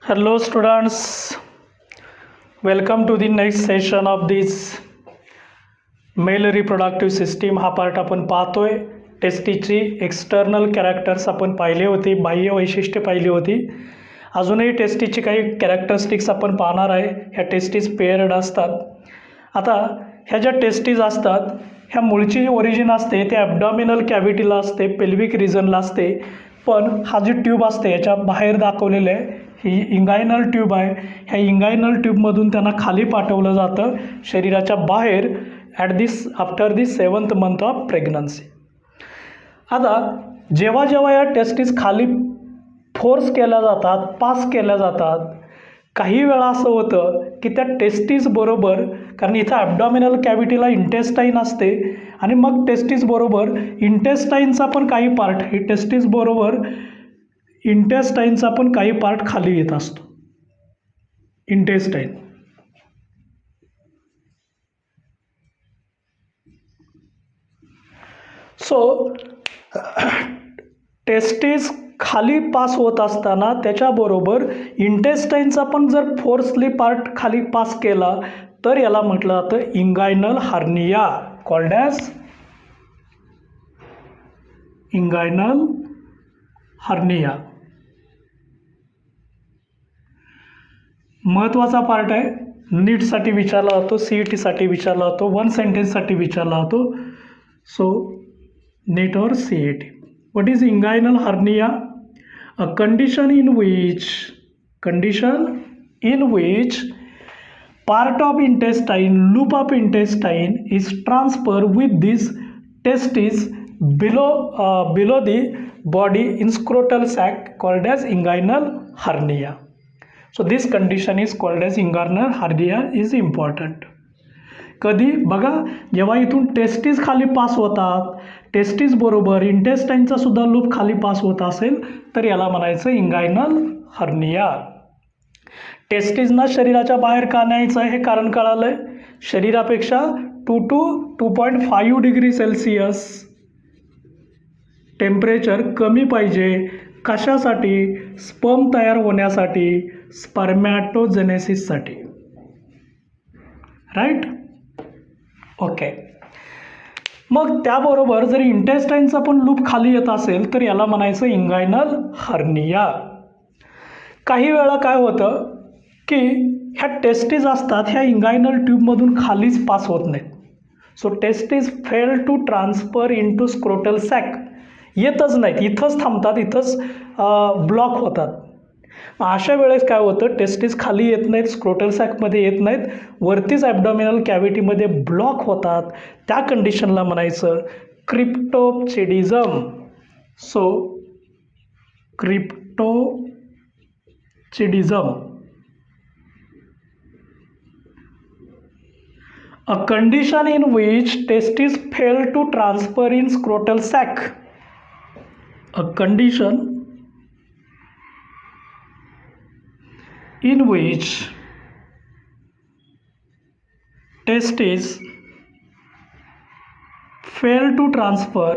Hello students, welcome to the next session of this male reproductive system. हा part आपण पाहतोय. टेस्टिसची external characters आपण पाहिले होते, बाह्य वैशिष्ट्ये पाहिली होती. अजूनही टेस्टिसची काही कॅरेक्टरिस्टिक्स आपण पाहणार आहे. ह्या टेस्टिस पेअर्ड असतात. आता ह्या ज्या टेस्टिस असतात ह्या मूळची ओरिजिन असते ते ॲबडॉमिनल कॅव्हिटीला असते, पेल्विक रिजनला असते. पण हा जी ट्यूब असते याच्या बाहेर दाखवलेलं आहे ही इंगायनल ट्यूब आहे. ह्या इंगायनल ट्यूबमधून त्यांना खाली पाठवलं जातं शरीराच्या बाहेर after the 7th month of pregnancy. आता जेव्हा जेव्हा या टेस्टिस खाली फोर्स केल्या जातात, पास केल्या जातात, काही वेळा असं होतं की त्या टेस्टिस बरोबर, कारण इथं ॲबडॉमिनल कॅव्हिटीला इंटेस्टाईन असते आणि मग टेस्टिस बरोबर इंटेस्टाईनचा पण काही पार्ट, ही टेस्टिस बरोबर इंटेस्टाईनचा पण काही पार्ट खाली येत असतो. इंटेस्टाईन सो टेस्टिस खाली पास होत असताना त्याच्याबरोबर इंटेस्टाईनचा पण जर फोर्सली पार्ट खाली पास केला तर याला म्हटलं जातं inguinal hernia, called as इंगायनल hernia. महत्त्वाचा पार्ट आहे, नीटसाठी विचारला जातो, CET विचारला जातो, 1 सेंटेन्ससाठी विचारला जातो. सो नीट और CET. What is inguinal hernia? A condition in which part of intestine, loop of intestine is transferred with this testis below the body in scrotal sac, called as inguinal hernia. So this condition is called as inguinal hernia, is important. कधी बघा, जेव्हा इथून testis खाली pass होतात, testis बरोबर इंटेस्टाईनचा सुद्धा loop खाली pass होत असेल तर याला म्हणायचं इंगायनल हर्निया. टेस्टिसना शरीराच्या बाहेर का न्यायचं आहे हे कारण कळालं आहे. शरीरापेक्षा 2 to 2.5 डिग्री सेल्सिअस टेम्परेचर कमी पाहिजे. कशासाठी? स्पर्म तयार होण्यासाठी, स्पर्मॅटोजेनेसिससाठी. राईट? ओके. मग त्याबरोबर जर इंटेस्टाईनचा पण लूप खाली येत असेल तर याला म्हणायचं इंगायनल हर्निया. काही वेळा काय होतं की ह्या टेस्टिस असतात ह्या इंगायनल ट्यूबमधून खालीच पास होत नाहीत. So testis fail to transfer in to scrotal sac, येतच नाहीत, इथंच थांबतात, इथंच ब्लॉक होतात. अशा वेळेस काय होतं, टेस्टिस खाली येत नाहीत, स्क्रोटल सॅकमध्ये येत नाहीत, वरतीच ॲबडॉमिनल कॅव्हिटीमध्ये ब्लॉक होतात. त्या कंडिशनला म्हणायचं cryptorchidism. So cryptorchidism, a condition in which testes fail to transfer in scrotal sac. A condition in which testes fail to transfer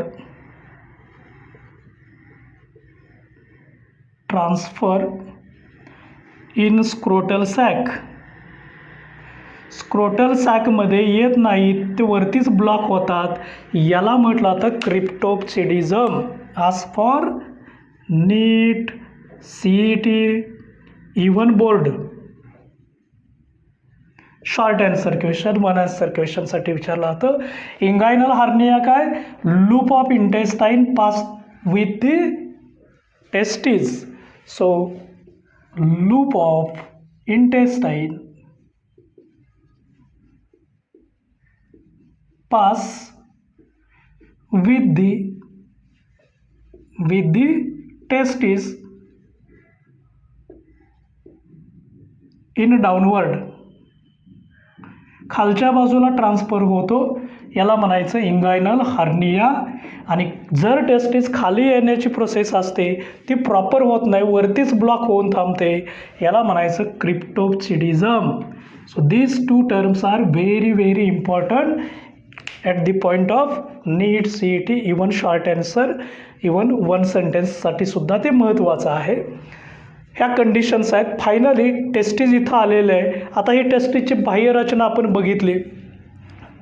in scrotal sac. Scrotal सॅकमध्ये येत नाहीत, ते वरतीच ब्लॉक होतात, याला म्हटलं जातं क्रिप्टोचिडिझम. आज for NEET, CET, even board short answer question, 1 answer क्वेश्चनसाठी विचारलं जातं. इंगायनल हार्निया काय? Loop of intestine pass with the testis. So loop of intestine pass with the testis in downward, खालच्या बाजूला ट्रान्सफर होतो, याला म्हणायचं इंगायनल हार्निया. आणि जर टेस्टिस खाली येण्याची प्रोसेस असते ती प्रॉपर होत नाही, वरतीच ब्लॉक होऊन थांबते, याला म्हणायचं cryptorchidism. So these 2 terms are very very important at the point of NEET, CET, even short answer, even 1 sentence साठी सुद्धा ते महत्त्वाचं आहे. ह्या कंडिशन्स आहेत. फायनली टेस्टीज इथं आलेलं आहे. आता ही टेस्टीजची बाह्यरचना आपण बघितली.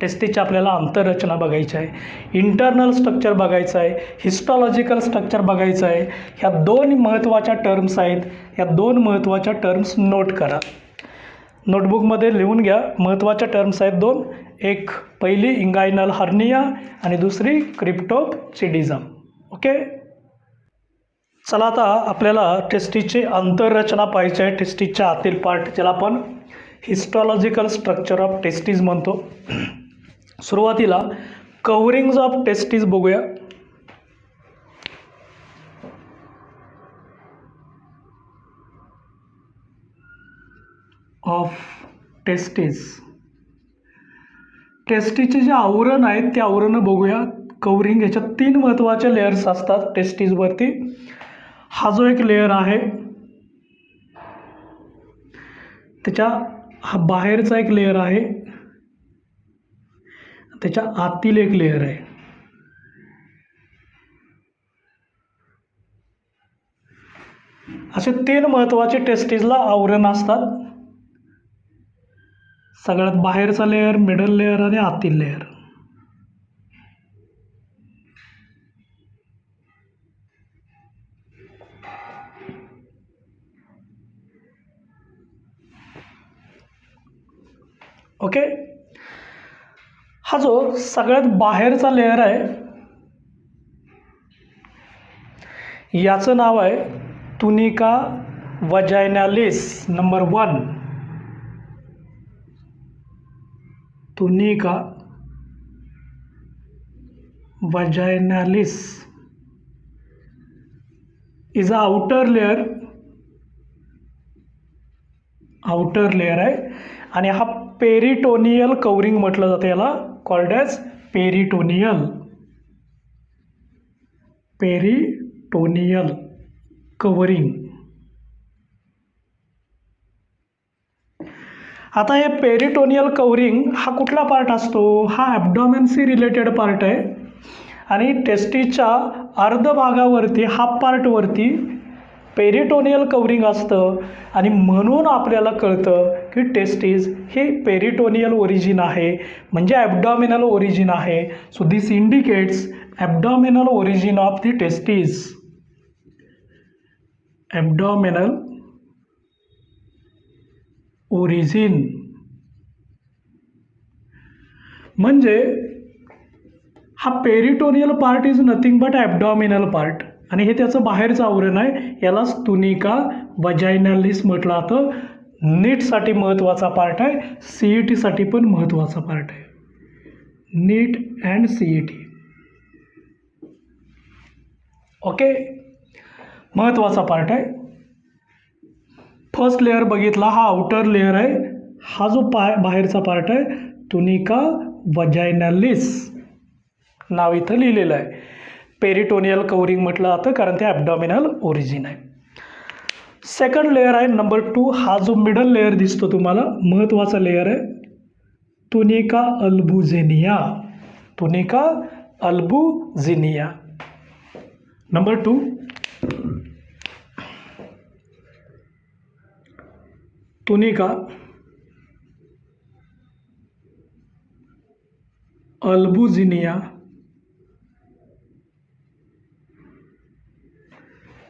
टेस्टीजची आपल्याला आंतररचना बघायची आहे, इंटरनल स्ट्रक्चर बघायचं आहे, हिस्टॉलॉजिकल स्ट्रक्चर बघायचं आहे. ह्या दोन महत्त्वाच्या टर्म्स आहेत. ह्या दोन महत्त्वाच्या टर्म्स नोट करा, नोटबुकमध्ये लिहून घ्या. महत्त्वाच्या टर्म्स आहेत दोन. एक पहिली इंगायनल हर्निया आणि दुसरी क्रिप्टोचिडिझम. ओके, चला आता आपल्याला टेस्टीजची आंतररचना पाहायची आहे. टेस्टीजच्या आतील पार्ट ज्याला आपण हिस्टॉलॉजिकल स्ट्रक्चर ऑफ टेस्टीज म्हणतो. सुरुवातीला कव्हरिंग्ज ऑफ टेस्टीज बघूया. ऑफ टेस्टीज, टेस्टीजचे जे आवरण आहेत ते आवरणं बघूया. कव्हरिंग ह्याच्यात 3 महत्त्वाचे लेयर्स असतात टेस्टीजवरती. हा जो एक लेयर आहे, त्याच्या हा बाहेरचा एक लेयर आहे, त्याच्या आतील एक लेयर आहे. असे 3 महत्त्वाचे टेस्टीजला आवरण असतात. सगळ्यात बाहेरचा लेयर, मिडल लेयर आणि आतील लेयर. ओके, हा जो सगळ्यात बाहेरचा लेयर आहे याचं नाव आहे tunica vaginalis number 1. Tunica vaginalis is a outer layer आहे आणि हा पेरिटोनियल कव्हरिंग म्हटलं जातं. याला कॉल्ड ॲज पेरिटोनियल कव्हरिंग. आता हे पेरिटोनियल कव्हरिंग हा कुठला पार्ट असतो? हा ॲब्डॉमेनशी रिलेटेड पार्ट आहे आणि टेस्टीजच्या अर्धभागावरती, हाफ पार्टवरती पेरिटोनियल कव्हरिंग असतं आणि म्हणून आपल्याला कळतं की टेस्टीज हे पेरिटोनियल ओरिजिन आहे, म्हणजे ॲब्डॉमिनल ओरिजिन आहे. So this indicates abdominal origin of the testes. Abdominal origin म्हणजे हा peritoneal part is nothing but abdominal part आणि हे त्याचं बाहेरचं आवरण आहे. यालाच तुनिका वजायनालिस म्हटलं जातं. नीटसाठी महत्त्वाचा पार्ट आहे, CETसाठी पण महत्त्वाचा पार्ट आहे. नीट अँड CET. ओके, महत्त्वाचा पार्ट आहे. फर्स्ट लेयर बघितला, हा आउटर लेयर आहे. हा जो बाहेरचा पार्ट आहे तुनिका वजायनालिस नाव इथं लिहिलेलं आहे. पेरिटोनियल कव्हरिंग म्हटलं जातं कारण ते ॲब्डॉमिनल ओरिजिन आहे. सेकंड लेयर आहे नंबर 2. हा जो मिडल लेयर दिसतो तुम्हाला, महत्त्वाचा लेयर आहे तुनिका अल्बुजिनिया. तुनिका अल्बुजिनिया नंबर 2. तुनिका अल्बुजिनिया.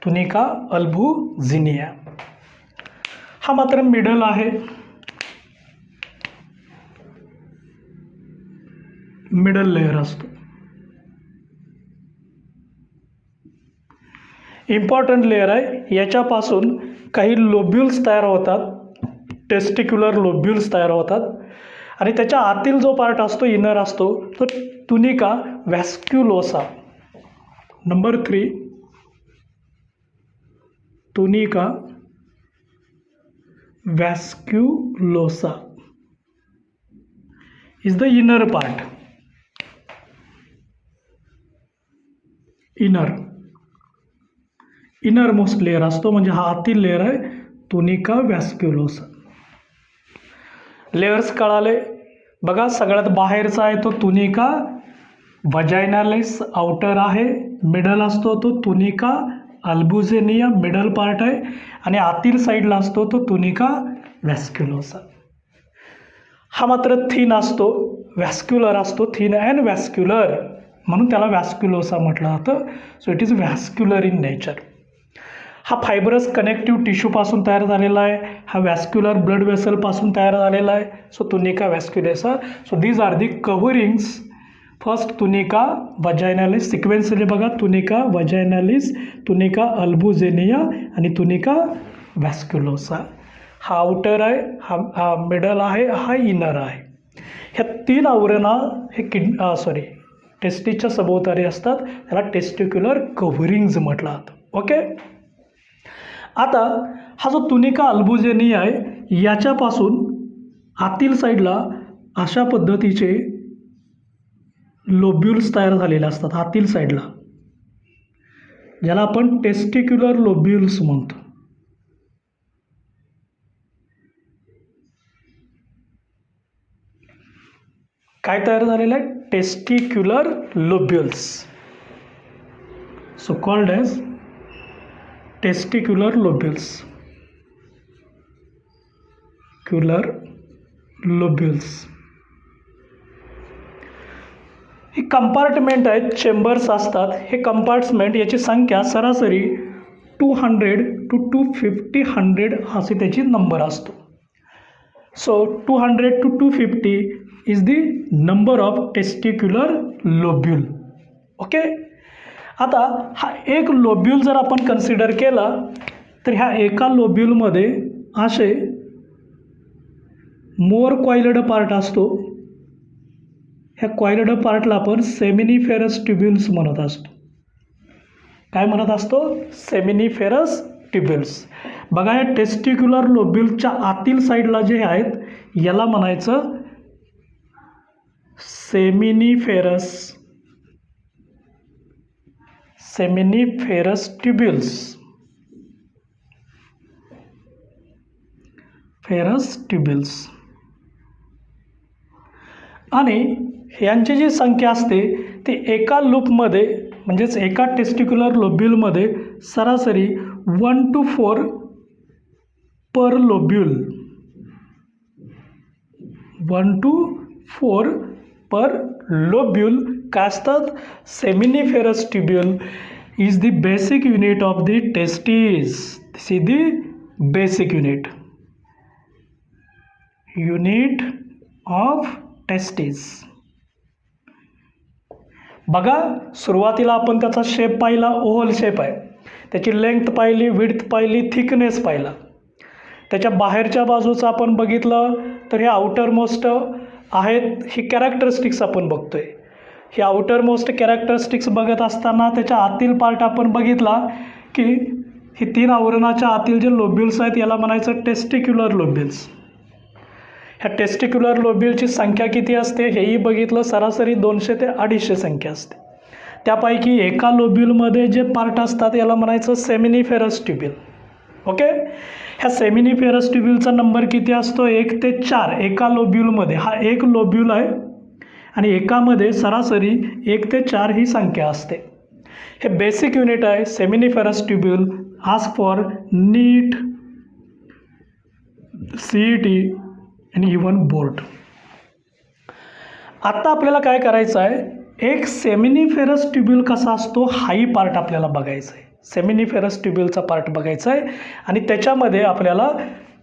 तुनिका अल्बुजिनिया हा मात्र मिडल आहे. मिडल लेयर असतो. इम्पॉर्टंट लेयर आहे. याच्यापासून काही लोब्युल्स तयार होतात, टेस्टिक्युलर लोब्युल्स तयार होतात आणि त्याच्या आतील जो पार्ट असतो, इनर असतो, तो tunica vasculosa. Number 3. Tunica vasculosa is the inner part. Innermost layer असतो, म्हणजे हा आतील लेयर आहे तुनिका व्हॅस्क्युलोसा. लेयर्स कळाले बघा. सगळ्यात बाहेरचा आहे तो तुनिका वजायनालिस, आउटर आहे. मिडल असतो तो तुनिका अल्बुजिनिया मिडल पार्ट आहे आणि आतील साईडला असतो तो तुनिका व्हॅस्क्युलोसा. हा मात्र थिन असतो, व्हॅस्क्युलर असतो, थिन अँड व्हॅस्क्युलर म्हणून त्याला व्हॅस्क्युलोसा म्हटलं जातं. So it is vascular in nature. हा फायबरस कनेक्टिव्ह टिश्यूपासून तयार झालेला आहे, हा व्हॅस्क्युलर ब्लड वेसलपासून तयार झालेला आहे. So tunica vasculosa. So these are the coverings. First tunica vaginalis, sequentially बघा, तुनिका वजायनालिस, तुनिका अल्बुजिनिया आणि तुनिका व्हॅस्क्युलोसा. हा आउटर आहे, हा मिडल आहे, हा इनर आहे. ह्या 3 आवरणा हे टेस्टिसच्या सभोवतारी असतात, त्याला टेस्टिक्युलर कव्हरिंग्ज म्हटलं जातं. ओके. आता हा जो तुनिका अल्बुजिनिया आहे याच्यापासून आतील साईडला अशा पद्धतीचे लोब्युल्स तयार झालेले असतात आतील साईडला, ज्याला आपण टेस्टिक्युलर लोब्युल्स म्हणतो. काय तयार झालेलं आहे? Testicular lobules. So called as testicular lobules. ही कंपार्टमेंट आहेत, चेंबर्स असतात. हे कंपार्टमेंट याची संख्या सरासरी 200 to 250 अशी त्याची नंबर असतो. So 200 to 250 is the number of testicular lobule. Okay. आता हा एक लोब्युल जर आपण कन्सिडर केला तर ह्या एका लोब्युलमध्ये असे मोर कॉइल्ड पार्ट असतो. ह्या कॉइल्ड पार्टला आपण सेमिनिफेरस ट्युब्युल्स म्हणत असतो. काय म्हणत असतो? Seminiferous tubules. बघा, या टेस्टिक्युलर लोब्युलच्या आतील साईडला जे आहेत याला म्हणायचं सेमिनिफेरस ट्युब्युल्स. आणि यांची जी संख्या असते ती एका लूपमध्ये म्हणजेच एका टेस्टिक्युलर लोब्युलमध्ये सरासरी 1 to 4 per लोब्युल. 1 to 4 per lobule काय असतात? Seminiferous tubule is the basic unit of the testis. This is the basic unit of testis. बघा, सुरुवातीला आपण त्याचा शेप पाहिला, ओव्हल शेप आहे. त्याची लेंथ पाहिली, विड्थ पाहिली, थिकनेस पाहिला. त्याच्या बाहेरच्या बाजूचं आपण बघितलं तर हे आउटर मोस्ट आहेत. ही कॅरेक्टरिस्टिक्स आपण बघतोय. ही आउटर मोस्ट कॅरेक्टरिस्टिक्स बघत असताना त्याच्या आतील पार्ट आपण बघितला की ही 3 आवरणाच्या आतील जे लोब्युल्स आहेत याला म्हणायचं टेस्टिक्युलर लोब्युल्स. ह्या टेस्टिक्युलर लोब्युलची संख्या किती असते हेही बघितलं. सरासरी 200 ते 250 संख्या असते. त्यापैकी एका लोब्युलमध्ये जे पार्ट असतात याला म्हणायचं सेमिनिफेरस ट्युब्युल. ओके. ह्या सेमिनिफेरस ट्युब्युलचा नंबर किती असतो? 1 ते 4 एका लोब्युलमध्ये. हा एक लोब्युल आहे आणि एकामध्ये सरासरी 1 ते 4 ही संख्या असते. हे बेसिक युनिट आहे seminiferous tubule. Ask for NEET, CET आणि इवन बोर्ड. आता आपल्याला काय करायचं आहे? एक सेमिनिफेरस ट्युब्युल कसा असतो हाही पार्ट आपल्याला बघायचा आहे. सेमिनिफेरस ट्युब्युलचा पार्ट बघायचा आहे आणि त्याच्यामध्ये आपल्याला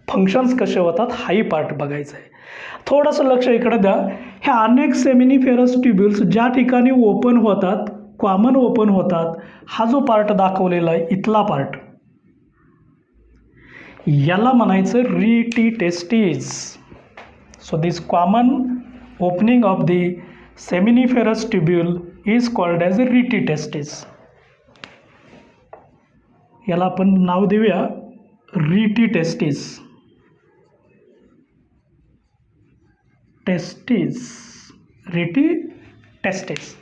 फंक्शन्स कसे होतात हाही पार्ट बघायचा आहे. थोडंसं लक्ष इकडे द्या. ह्या अनेक सेमिनिफेरस ट्युब्युल्स ज्या ठिकाणी ओपन होतात, कॉमन ओपन होतात, हा जो पार्ट दाखवलेला आहे इथला पार्ट, याला म्हणायचं rete testis. So this common opening of the seminiferous tubule is called as a rete testis. याला आपण नाव देऊया rete testis. Rete testis.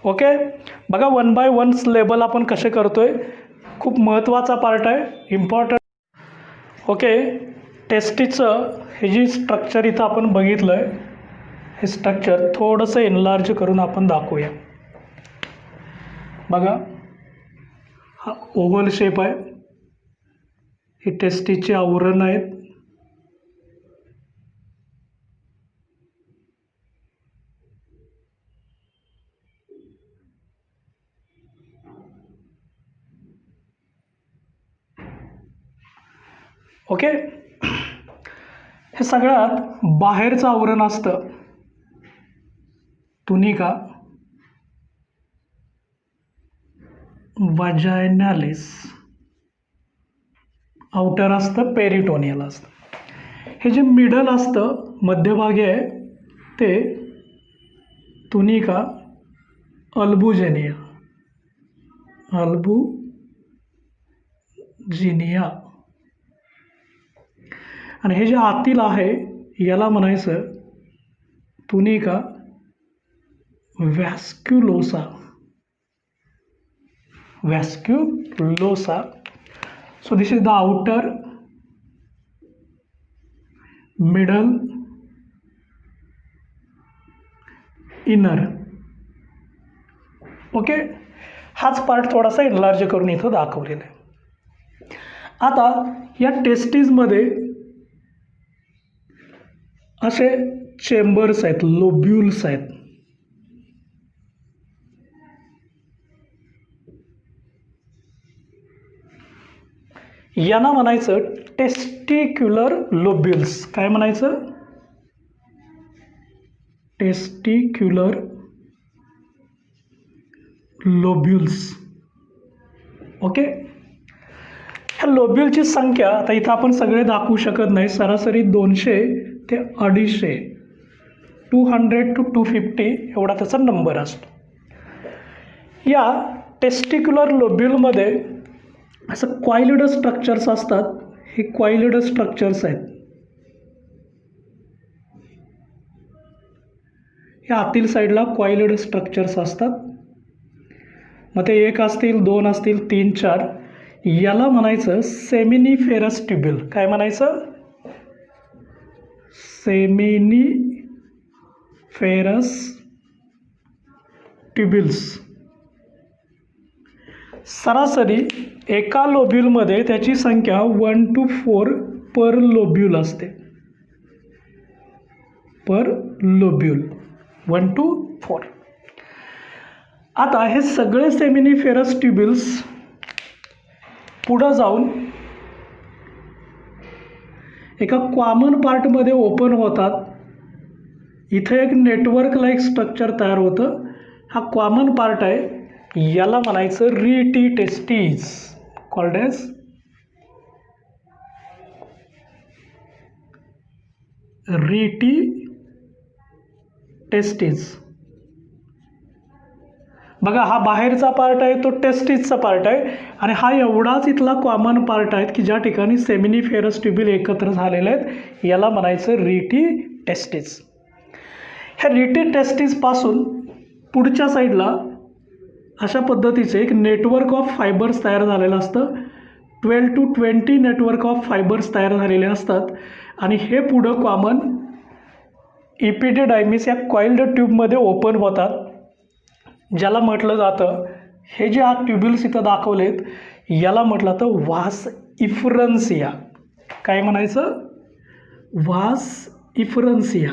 Okay. बघा, 1 by 1 लेबल आपण कसे करतोय. खूप महत्त्वाचा पार्ट आहे, इम्पॉर्टंट. ओके. टेस्टिसचं हे जी स्ट्रक्चर इथं आपण बघितलं आहे, हे स्ट्रक्चर थोडंसं एनलार्ज करून आपण दाखवूया. बघा, हा ओव्हल शेप आहे, हे टेस्टिसचे आवरण आहेत. ओके, हे सगळ्यात बाहेरचं आवरण असतं तुनिका वाजायनालिस, आउटर असतं पेरिटोनियल असतं. हे जे मिडल असतं मध्यभागी आहे ते तुनिका अल्बुजिनिया, अल्बुजिनिया. आणि हे जे आतील आहे याला म्हणायचं tunica vasculosa, vasculosa. So this is the outer, middle, inner. Okay, हाच पार्ट थोडासा एनलार्ज करून इथं दाखवलेला आहे. आता या टेस्टिसमध्ये असे चेंबर्स आहेत, लोब्युल्स आहेत. यांना म्हणायचं टेस्टिक्युलर लोब्युल्स. काय म्हणायचं? टेस्टिक्युलर लोब्युल्स. ओके, ह्या लोब्युलची संख्या आता इथं आपण सगळे दाखवू शकत नाही, सरासरी 200 ते 250, 200 to 250 एवढा त्याचा नंबर असतो. या टेस्टिक्युलर लोब्युलमध्ये असं क्वाइलिड स्ट्रक्चर्स असतात. हे क्वाइलिड स्ट्रक्चर्स आहेत. या आतील साईडला क्वाइलिड स्ट्रक्चर्स असतात. मग ते 1 असतील, 2 असतील, 3, 4. याला म्हणायचं सेमिनिफेरस ट्युब्युल. काय म्हणायचं? Seminiferous tubules. सरासरी एका लोब्युलमध्ये त्याची संख्या 1 to 4 पर लोब्युल असते. पर लोब्युल 1 to 4. आता हे सगळे सेमिनिफेरस ट्युब्युल्स पुढं जाऊन एका कॉमन पार्टमध्ये ओपन होतात. इथे एक नेटवर्क लाईक स्ट्रक्चर तयार होतं. हा कॉमन पार्ट आहे, याला म्हणायचं rete testis, called as rete testis. बघा, हा बाहेरचा पार्ट आहे तो टेस्टिसचा पार्ट आहे आणि हा एवढाच इथला कॉमन पार्ट आहे की ज्या ठिकाणी सेमिनिफेरस ट्युब्युल एकत्र झालेले आहेत. याला म्हणायचं रीटी टेस्टिस. ह्या रीटी टेस्टिसपासून पुढच्या साईडला अशा पद्धतीचे एक नेटवर्क ऑफ फायबर्स तयार झालेलं असतं. 12 to 20 नेटवर्क ऑफ फायबर्स तयार झालेले असतात आणि हे पुढं कॉमन इपिडिडायमिस या कॉइल्ड ट्यूबमध्ये ओपन होतात, ज्याला म्हटलं जातं, हे जे हा ट्युब्युल्स इथं दाखवलेत याला म्हटलं जातं व्हास इफरन्सिया. काय म्हणायचं? व्हास इफरन्सिया.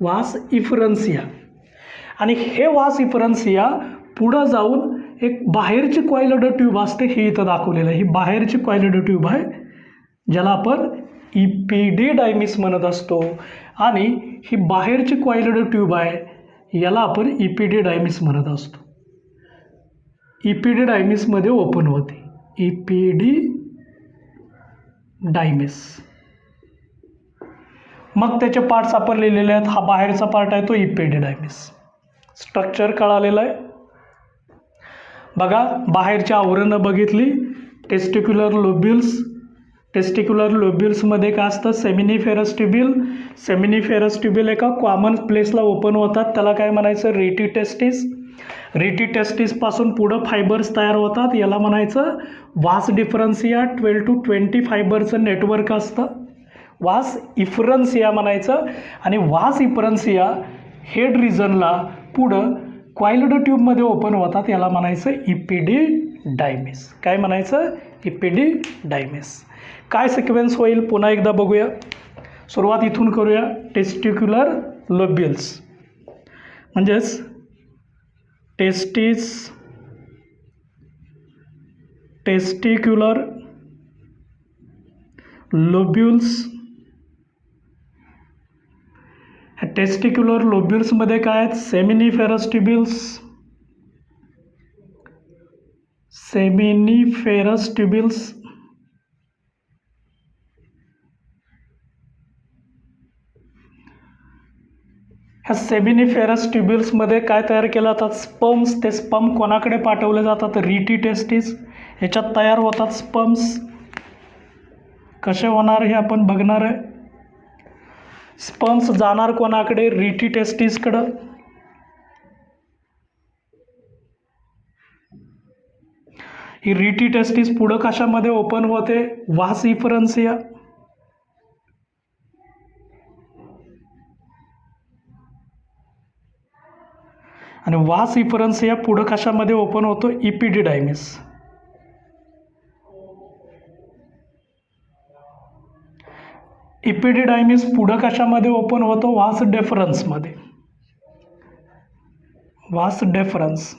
व्हास इफरन्सिया. आणि हे व्हास इफरन्सिया पुढं जाऊन एक बाहेरची कॉइल्ड ट्यूब असते, ही इथं दाखवलेलं आहे. ही बाहेरची कॉइल्ड ट्यूब आहे ज्याला आपण इपिडिडायमिस म्हणत असतो आणि ही बाहेरची कॉइल्ड ट्यूब आहे याला आपण इपिडिडायमिस म्हणत असतो. इपिडिडायमिसमध्ये ओपन होते, इपिडिडायमिस. मग त्याचे पार्ट्स आपण लिहिलेले आहेत. हा बाहेरचा पार्ट आहे तो इपिडिडायमिस. स्ट्रक्चर कळालेलं आहे. बघा, बाहेरची आवरणं बघितली, टेस्टिक्युलर लोब्युल्स. टेस्टिक्युलर लोब्युल्समध्ये काय असतं? सेमिनिफेरस ट्युब्युल. सेमिनिफेरस ट्युब्युल एका कॉमन प्लेसला ओपन होतात, त्याला काय म्हणायचं? Rete testis. रीटी टेस्टिसपासून पुढं फायबर्स तयार होतात, याला म्हणायचं व्हास डिफरन्सिया. 12 to 20 फायबरचं नेटवर्क असतं, व्हास इफरन्सिया म्हणायचं. आणि व्हास इफरन्सिया हेड रिजनला पुढं कॉइल्ड ट्यूबमध्ये ओपन होतात याला म्हणायचं इपिडिडायमिस. काय म्हणायचं? इपिडिडायमिस. काय सिक्वेन्स होईल पुन्हा एकदा बघूया. सुरुवात इथून करूया. टेस्टिक्युलर लोब्युल्स म्हणजेच टेस्टिक्युलर लोब्युल्स. टेस्टिक्युलर लोब्युल्समध्ये काय आहेत? सेमिनिफेरस ट्युब्युल्स, ह्या सेमिनिफेरस ट्युब्युल्समध्ये काय तयार केलं जातात? स्पर्म्स. ते स्पर्म कोणाकडे पाठवले जातात? रिटी टेस्टिस. ह्याच्यात तयार होतात स्पर्म्स. कसे होणार हे आपण बघणार आहे. स्पर्म्स जाणार कोणाकडे? रिटी टेस्टिसकडं. ही रिटी टेस्टिस पुढं कशामध्ये ओपन होते? वास इफरन्सिया. आणि वास इफरन्सिया पुढं कशामध्ये ओपन होतो? इपिडिडायमिस. इपिडिडायमिस पुढं कशामध्ये ओपन होतो? वास डेफरन्समध्ये. वास डेफरन्स.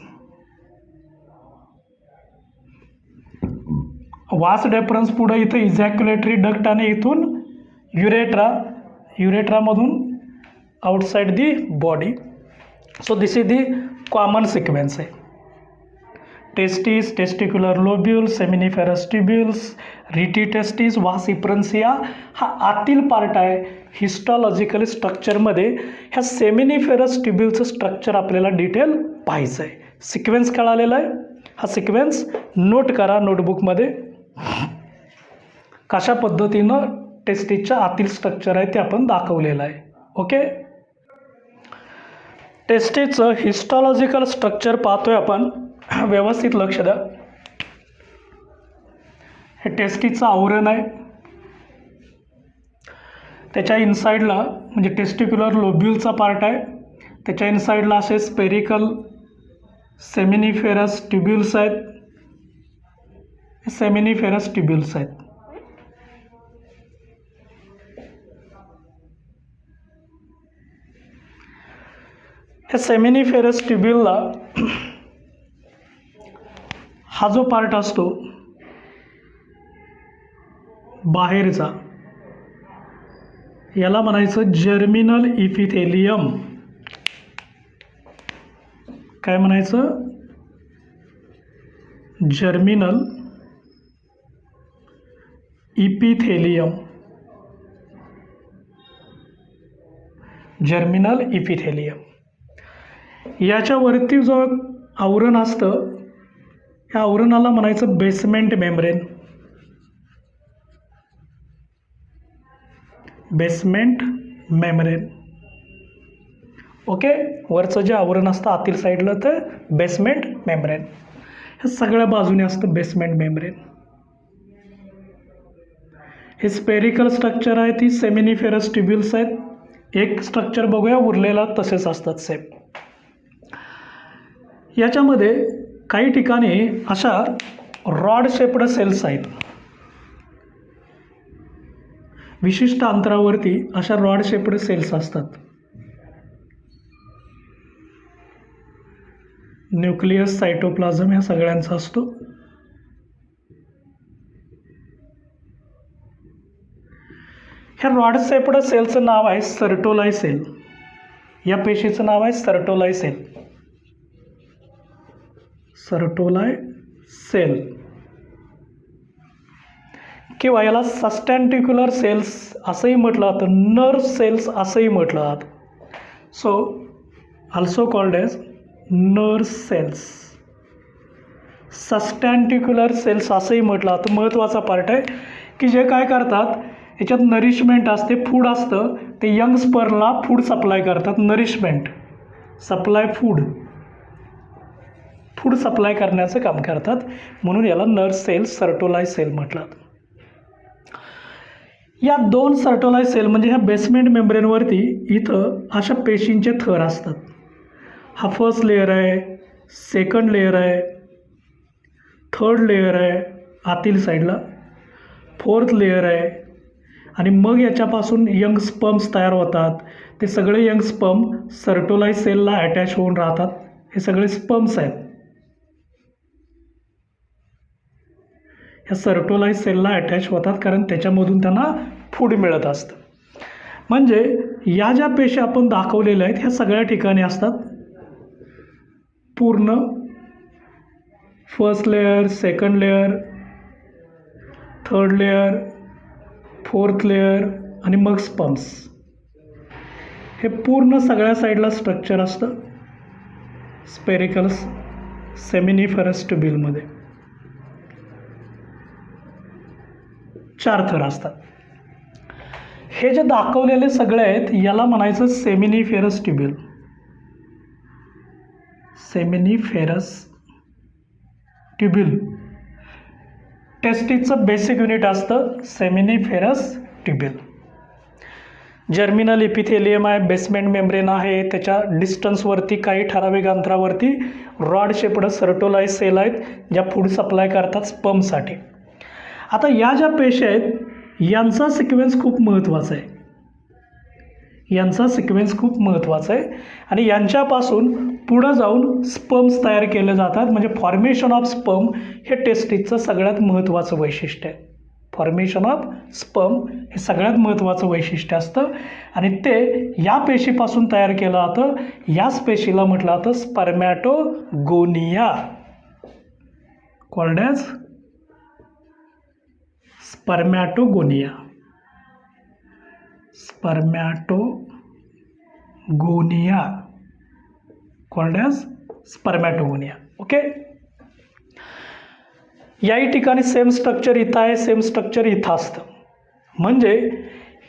वास डेफरन्स पुढं इथं इजॅक्युलेटरी डक्ट आणि इथून युरेट्रामधून outside the body. So this is the common sequence आहे. Testis, testicular lobules, seminiferous tubules, rete testis, vas efferentia हा आतील पार्ट आहे. हिस्टॉलॉजिकल स्ट्रक्चरमध्ये ह्या सेमिनिफेरस ट्युब्युलचं स्ट्रक्चर आपल्याला डिटेल पाहायचं आहे. सिक्वेन्स कळालेला आहे. हा सिक्वेन्स नोट करा नोटबुकमध्ये. कशा पद्धतीनं टेस्टिसच्या आतील स्ट्रक्चर आहे ते आपण दाखवलेलं आहे. ओके. टेस्टिसचं हिस्टॉलॉजिकल स्ट्रक्चर पाहतोय आपण. व्यवस्थित लक्ष द्या. हे टेस्टिसचं आवरण आहे. त्याच्या इनसाईडला म्हणजे टेस्टिक्युलर लोब्युलचा पार्ट आहे. त्याच्या इनसाईडला असे स्पेरिकल सेमिनिफेरस ट्युब्युल्स आहेत. सेमिनिफेरस ट्युब्युल्स आहेत. ह्या सेमिनिफेरस ट्युब्युलला हा जो पार्ट असतो बाहेरचा याला म्हणायचं जर्मिनल इपिथेलियम. काय म्हणायचं? Germinal epithelium. Germinal epithelium. याच्यावरती जो आवरण असतं ह्या आवरणाला म्हणायचं basement membrane. Basement membrane. Okay. वरचं जे आवरण असतं आतील साईडला ते बेसमेंट मेम्ब्रेन. हे सगळ्या बाजूने असतं बेसमेंट मेम्ब्रेन. हे स्पेरिकल स्ट्रक्चर आहे. ती सेमिनिफेरस ट्युब्युल्स आहेत. एक स्ट्रक्चर बघूया. उरलेला तसेच असतात सेम. याच्यामध्ये काही ठिकाणी अशा रॉड शेप्ड सेल्स आहेत. विशिष्ट अंतरावरती अशा रॉड शेप्ड सेल्स असतात. न्यूक्लियस, सायटोप्लाझम ह्या सगळ्यांचा असतो. ह्या रॉड शेप्ड सेलचं नाव आहे सर्टोलाई सेल. या पेशीचं नाव आहे सर्टोलाई सेल. सर्टोलाई सेल किंवा याला सस्टॅन्टिक्युलर सेल्स असंही म्हटलं जातं. नर्व सेल्स असंही म्हटलं जातं. So also called as nerve cells. Sustentacular cells असंही म्हटलं जातं. महत्त्वाचा पार्ट आहे की जे काय करतात याच्यात नरिशमेंट असते, फूड असतं. ते यंग स्पर्मला फूड सप्लाय करतात. नरिशमेंट सप्लाय फूड सप्लाय करण्याचं काम करतात. म्हणून याला नर्व सेल्स, सर्टोलाई सेल म्हटलं. या दोन सर्टोलाई सेल म्हणजे ह्या बेसमेंट मेम्ब्रेनवरती इथं अशा पेशींचे थर असतात. हा फर्स्ट लेयर आहे, सेकंड लेयर आहे, थर्ड लेयर आहे आतील साईडला, फोर्थ लेयर आहे आणि मग याच्यापासून यंग स्पर्म्स तयार होतात. ते सगळे यंग स्पर्म सर्टोलाइज सेलला अटॅच होऊन राहतात. हे सगळे स्पर्म्स आहेत, ह्या सर्टोलाइज सेलला अटॅच होतात कारण त्याच्यामधून त्यांना फूड मिळत असतं. म्हणजे या ज्या पेशी आपण दाखवलेल्या आहेत ह्या सगळ्या ठिकाणी असतात. पूर्ण first layer, second layer, third layer, fourth layer आणि मग स्पर्म्स. हे पूर्ण सगळ्या साईडला स्ट्रक्चर असतं स्पेरिकल सेमिनिफरस ट्युब्युलमध्ये. 4 थर असतात. हे जे दाखवलेले सगळे आहेत याला म्हणायचं सेमिनिफेरस ट्युब्युल. सेमिनिफेरस ट्युब्युल टेस्टिसचं बेसिक युनिट असतं सेमिनिफेरस ट्युब्युल. जर्मिनल एपिथेलियम आहे, बेसमेंट मेम्ब्रेन आहे, त्याच्या डिस्टन्सवरती काही ठराविक अंतरावरती रॉड शेप्ड सर्टोलाइज सेल आहेत ज्या फूड सप्लाय करतात स्पर्मसाठी. आता या ज्या पेशी आहेत यांचा सिक्वेन्स खूप महत्त्वाचा आहे, यांचा सिक्वेन्स खूप महत्त्वाचा आहे आणि यांच्यापासून पुढं जाऊन स्पर्म्स तयार केले जातात. म्हणजे फॉर्मेशन ऑफ स्पर्म हे टेस्टिसचं सगळ्यात महत्त्वाचं वैशिष्ट्य आहे. फॉर्मेशन ऑफ स्पर्म हे सगळ्यात महत्त्वाचं वैशिष्ट्य असतं आणि ते या पेशीपासून तयार केलं जातं. याच पेशीला म्हटलं जातं spermatogonia, called as spermatogonia. Spermatogonia called as spermatogonia. Okay. याही ठिकाणी सेम स्ट्रक्चर इथं आहे, सेम स्ट्रक्चर इथं असतं. म्हणजे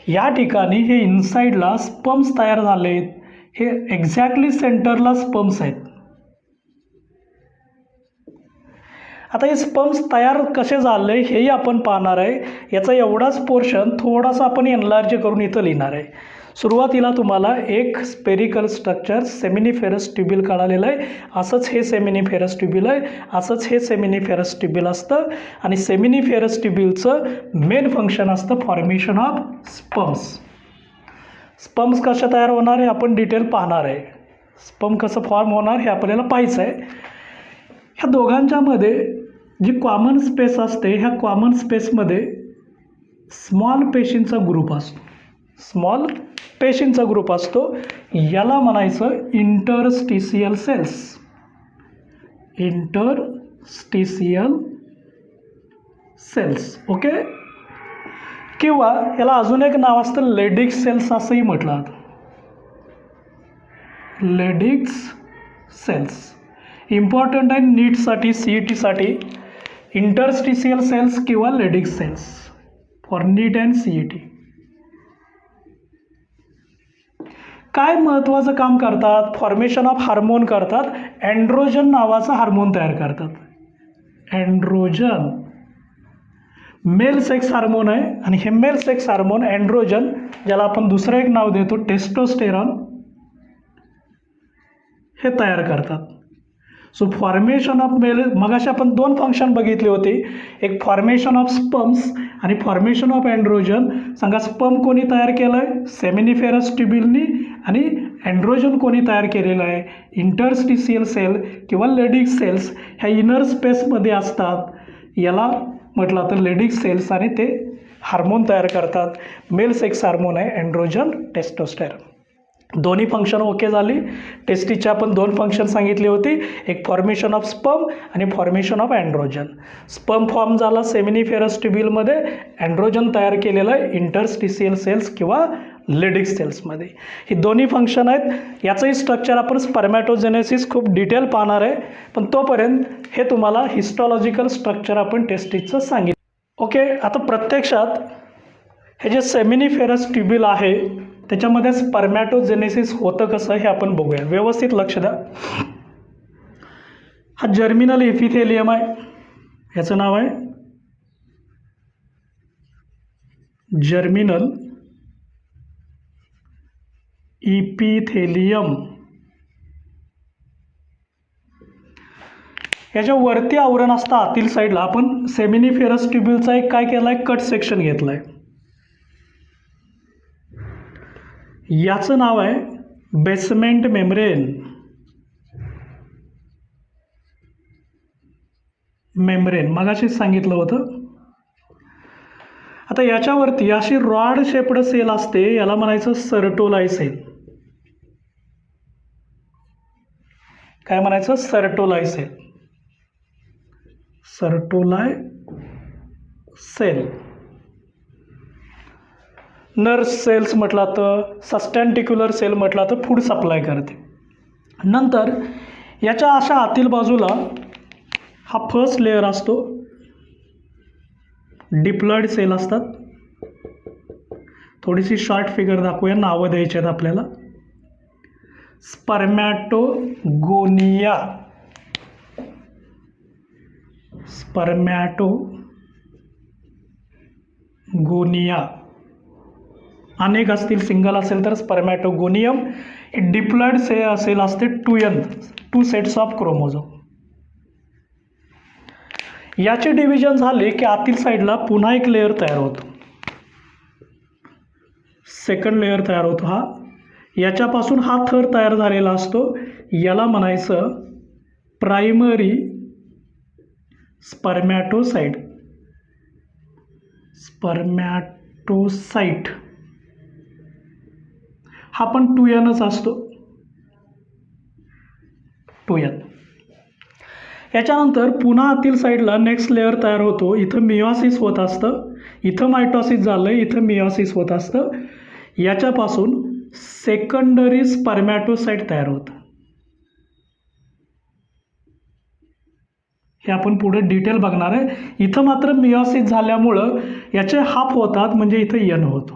या ठिकाणी हे इनसाईडला स्पर्म्स तयार झालेत, हे एक्झॅक्टली सेंटरला स्पर्म्स आहेत. आता हे स्पर्म्स तयार कसे झाले हेही आपण पाहणार आहे. याचा एवढाच पोर्शन थोडासा आपण एनलार्ज करून इथं लिहिणार आहे. सुरुवातीला तुम्हाला एक स्पेरिकल स्ट्रक्चर सेमिनिफेरस ट्युब्युल कळालेलं आहे. असंच हे सेमिनिफेरस ट्युब्युल आहे, असंच हे सेमिनिफेरस ट्युब्युल असतं आणि सेमिनिफेरस ट्युब्युलचं मेन फंक्शन असतं फॉर्मेशन ऑफ स्पर्म्स. स्पर्म्स कशा तयार होणार हे आपण डिटेल पाहणार आहे. स्पर्म कसं फॉर्म होणार हे आपल्याला पाहायचं आहे. ह्या दोघांच्यामध्ये जी कॉमन स्पेस असते ह्या कॉमन स्पेसमध्ये स्मॉल पेशींचा ग्रुप असतो, स्मॉल पेशींचा ग्रुप असतो. याला म्हणायचं interstitial cells, interstitial cells. Okay. किंवा याला अजून एक नाव असतं लेडिक्स सेल्स असंही म्हटलं जातं, लेडिक्स सेल्स. इम्पॉर्टंट आहे नीटसाठी, CETसाठी इंटरस्टिशियल सेल्स किंवा Leydig's cells for NEET and CET. काय महत्त्वाचं काम करतात? फॉर्मेशन ऑफ हार्मोन करतात. एंड्रोजन नावाचा हार्मोन तयार करतात. एंड्रोजन मेल सेक्स हार्मोन आहे आणि हे मेल सेक्स हार्मोन एंड्रोजन, ज्याला आपण दुसरं एक नाव देतो टेस्टोस्टेरॉन, हे तयार करतात. सो फॉर्मेशन ऑफ मेल, मगाशी आपण 2 फंक्शन बघितली होती, एक फॉर्मेशन ऑफ स्पर्म्स आणि फॉर्मेशन ऑफ एंड्रोजन. सांगा स्पर्म कोणी तयार केलं आहे? सेमिनिफेरस ट्युब्युलनी. आणि एंड्रोजन कोणी तयार केलेलं आहे? इंटरस्टिशियल सेल किंवा लेडिक्स सेल्स ह्या इनर स्पेसमध्ये असतात. याला म्हटलं तर लेडिक्स सेल्स आणि ते हार्मोन तयार करतात. मेल सेक्स हार्मोन आहे एंड्रोजन, टेस्टोस्टेरॉन. दोन्ही फंक्शन ओके झाली. टेस्टिसच्या आपण 2 फंक्शन सांगितली होती, एक फॉर्मेशन ऑफ स्पर्म आणि formation of androgen. Sperm form झाला सेमिनिफेरस ट्युब्युलमध्ये, एंड्रोजन तयार केलेलं आहे इंटरस्टिशियल सेल्स किंवा लेडिक्स सेल्समध्ये. ही दोन्ही फंक्शन आहेत. याचंही स्ट्रक्चर आपण स्पर्मॅटोजेनेसिस खूप डिटेल पाहणार आहे, पण तोपर्यंत हे तुम्हाला हिस्टॉलॉजिकल स्ट्रक्चर आपण टेस्टिसचं सांगितलं. ओके. आता प्रत्यक्षात हे जे सेमिनिफेरस ट्युब्युल आहे त्याच्यामध्ये स्पर्मॅटोजेनेसिस होतं कसं हे आपण बघूया. व्यवस्थित लक्ष द्या. हा जर्मिनल एपिथेलियम आहे, याचं नाव आहे जर्मिनल इपिथेलियम. याच्या वरती आवरण असतं आतील साईडला, आपण सेमिनिफेरस ट्युब्यूलचा एक काय केला आहे, कट सेक्शन घेतला आहे. याचं नाव आहे बेसमेंट मेम्ब्रेन. मगाशीच सांगितलं होतं. आता याच्यावरती अशी रॉड शेप्ड सेल असते, याला म्हणायचं सर्टोलाई सेल. काय म्हणायचं, सर्टोलाई सेल. सर्टोलाई सेल. नर्स सेल्स म्हटला तर, सस्टेंटिक्युलर सेल म्हटला तर फूड सप्लाय करते. नंतर याच्या अशा आतील बाजूला हा फर्स्ट लेअर असतो, डिप्लॉइड सेल असतात. थोडीशी शॉर्ट फिगर दाखवूया, नावं द्यायची आहेत आपल्याला. स्पर्मॅटोगोनिया. स्पर्मॅटोगोनिया अनेक असतील, सिंगल असेल तर स्पर्मॅटोगोनियम. डिप्लॉइड सेल असते, 2 सेट्स ऑफ क्रोमोझोम. याचे डिव्हिजन झाले की आतील साईडला पुन्हा एक लेअर तयार होतो, सेकंड लेअर तयार होतो. हा याच्यापासून हा थर तयार झालेला असतो, याला म्हणायचं प्रायमरी स्पर्मॅटोसाइट. स्पर्मॅटोसाइट हा पण 2Nच असतो, 2N. याच्यानंतर पुन्हा आतील साईडला नेक्स्ट लेअर तयार होतो. इथं मिओसिस होत असतं, इथं मायटॉसिस झालं, इथं मिओसिस होत असतं. याच्यापासून सेकंडरी स्पर्मॅटोसाइट तयार होतं. हे आपण पुढे डिटेल बघणार आहे. इथं मात्र मिओसिस झाल्यामुळं याचे हाफ होतात, म्हणजे इथं N होतो.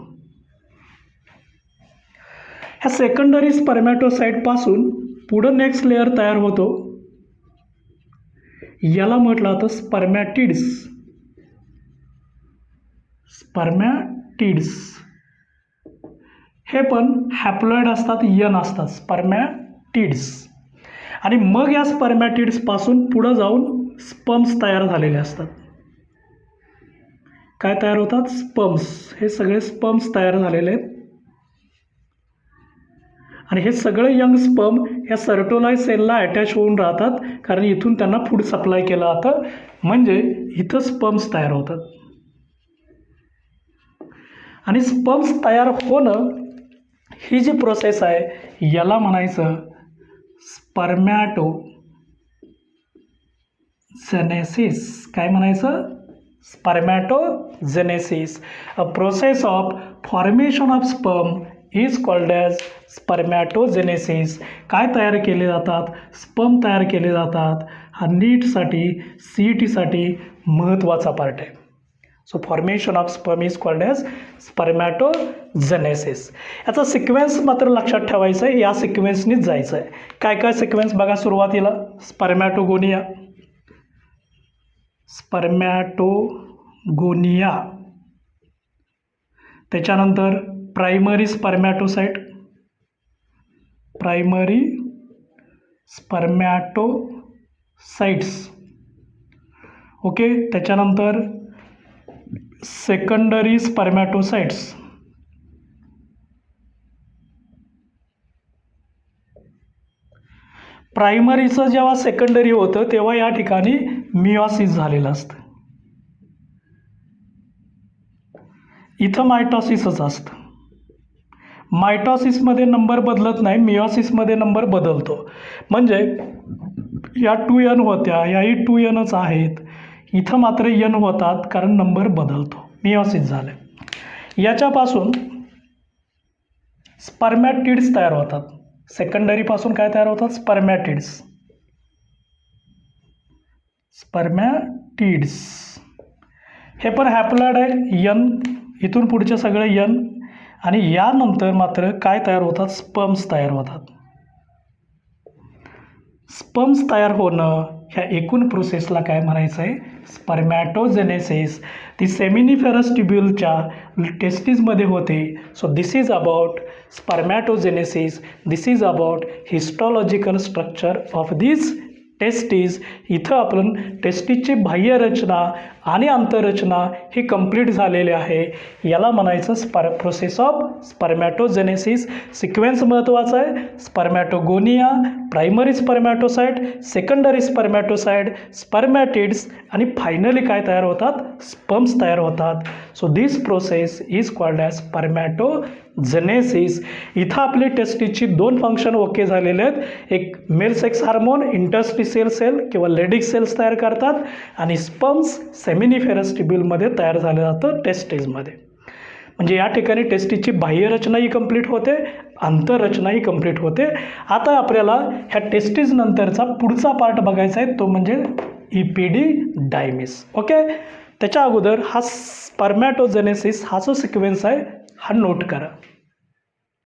ह्या सेकंडरी स्पर्मॅटोसाइटपासून पुढं नेक्स्ट लेअर तयार होतो, याला म्हटलं जातं स्पर्मॅटिड्स. हे पण हॅप्लॉइड असतात, N असतात, स्पर्मॅटिड्स. आणि मग या स्पर्मॅटिड्सपासून पुढं जाऊन स्पर्म्स तयार झालेले असतात. काय तयार होतात, स्पर्म्स. हे सगळे स्पर्म्स तयार झालेले आहेत. आणि हे सगळे यंग स्पर्म या सर्टोलाई सेलला अटॅच होऊन राहतात, कारण इथून त्यांना फूड सप्लाय केलं जातं, म्हणजे इथं स्पर्म्स तयार होतात. आणि स्पर्म्स तयार होणं ही जी प्रोसेस आहे, याला म्हणायचं स्पर्मॅटोजेनेसिस. काय म्हणायचं, spermatogenesis. A process of formation of sperm is called as spermatogenesis. काय तयार केले जातात, स्पर्म तयार केले जातात. हा नीटसाठी CETसाठी महत्त्वाचा पार्ट आहे. So formation of sperm is called as spermatogenesis. याचा सिक्वेन्स मात्र लक्षात ठेवायचा आहे, या सिक्वेन्सनीच जायचं आहे. काय काय सिक्वेन्स बघा. सुरुवातीला स्पर्मॅटोगोनिया. त्याच्यानंतर प्रायमरी स्पर्मॅटोसाइट. ओके. त्याच्यानंतर सेकंडरी स्पर्मॅटोसाइट्स. प्रायमरीचं जेव्हा सेकंडरी होतं तेव्हा या ठिकाणी मिओसिस झालेलं असतं, इथं मायटॉसिसच असतं. मायटॉसिसमध्ये नंबर बदलत नाही, मिओसिसमध्ये नंबर बदलतो. म्हणजे या 2N होत्या, याही 2Nच आहेत, इथं मात्र N होतात, कारण नंबर बदलतो, मिओसिस झाले. याच्यापासून स्पर्मॅटिड्स तयार होतात. सेकंडरीपासून काय तयार होतात, स्पर्मॅटिड्स. हे पण हॅप्लॉइड आहे, N. इथून पुढचे सगळे N. आणि यानंतर मात्र काय तयार होतात, स्पर्म्स तयार होतात. स्पर्म्स तयार होणं ह्या एकूण प्रोसेसला काय म्हणायचं आहे, स्पर्मॅटोजेनेसिस. ती सेमिनिफेरस ट्युब्यूलच्या टेस्टिसमध्ये होते. So this is about spermatogenesis. This is about histological structure of this testes. इथं आपण टेस्टीजची बाह्य रचना आणि आंतररचना ही कंप्लीट झालेली आहे. याला म्हणायचं प्रोसेस ऑफ स्पर्मॅटोजेनेसिस. सिक्वेन्स महत्त्वाचा आहे. Spermatogonia, primary spermatocyte, secondary spermatocyte, spermatids आणि फायनली काय तयार होतात, स्पर्म्स तयार होतात. So this process is called as spermatogenesis. इथं आपली टेस्टीजची 2 फंक्शन ओके झालेले आहेत. एक male sex hormone interstitial cell किंवा लेडिक सेल्स तयार करतात आणि स्पर्म्स सेमिनिफेरस ट्युब्यूलमध्ये तयार झालं जातं टेस्टीजमध्ये. म्हणजे या ठिकाणी टेस्टीजची बाह्य रचनाही कंप्लीट होते, आंतररचनाही कंप्लीट होते. आता आपल्याला ह्या टेस्टीज नंतरचा पुढचा पार्ट बघायचा आहे, तो म्हणजे इपिडिडायमिस. ओके, त्याच्या अगोदर हा स्पर्मॅटोजेनेसिस हा जो सिक्वेन्स आहे हा नोट करा.